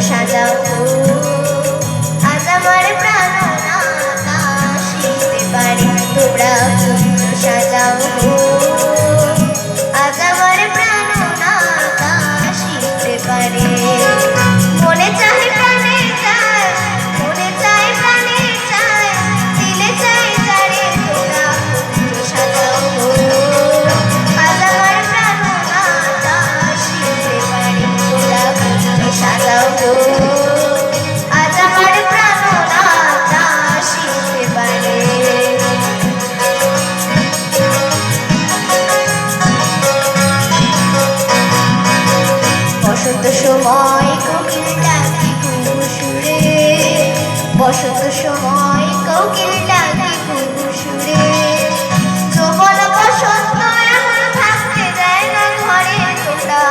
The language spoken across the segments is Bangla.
সাজাও আজ আমার প্রাণনাথ আসিতে পারে তোমরা সাজাও আজ আমার প্রাণনাথ আসিতে পারে মনে চাহে প্রাণে চায় মনে চায় প্রাণে চায় দিলে চাই যারে তোমরা সাজাও আজ আমার প্রাণনাথ আসিতে পারে তোমরা সাজাও আজ আমার প্রাণনাথ আসিতে পারে বসন্ত সময় কোকিল ডাকে কুহুসুরে বসন্ত সময় কোকিল ডাকে কুহুসুরে যৌবন বসন্ত এমন থাকতে দেয় না ঘরে তোমরা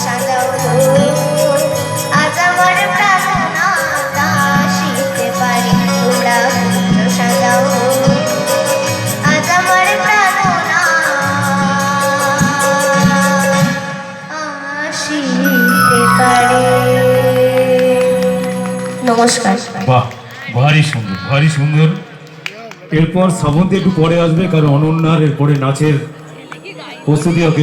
সাজাও আজ আমার প্রাণনাথ আসিতে পারে তোমরা সাজাও আজ আমার প্রাণনাথ আসিতে পারে। নমস্কার। বাহ, ভারী সুন্দর, ভারী সুন্দর। এরপর শ্রাবন্তী একটু পরে আসবে, কারণ অনন্যার এরপরে নাচের প্রস্তুতি ওকে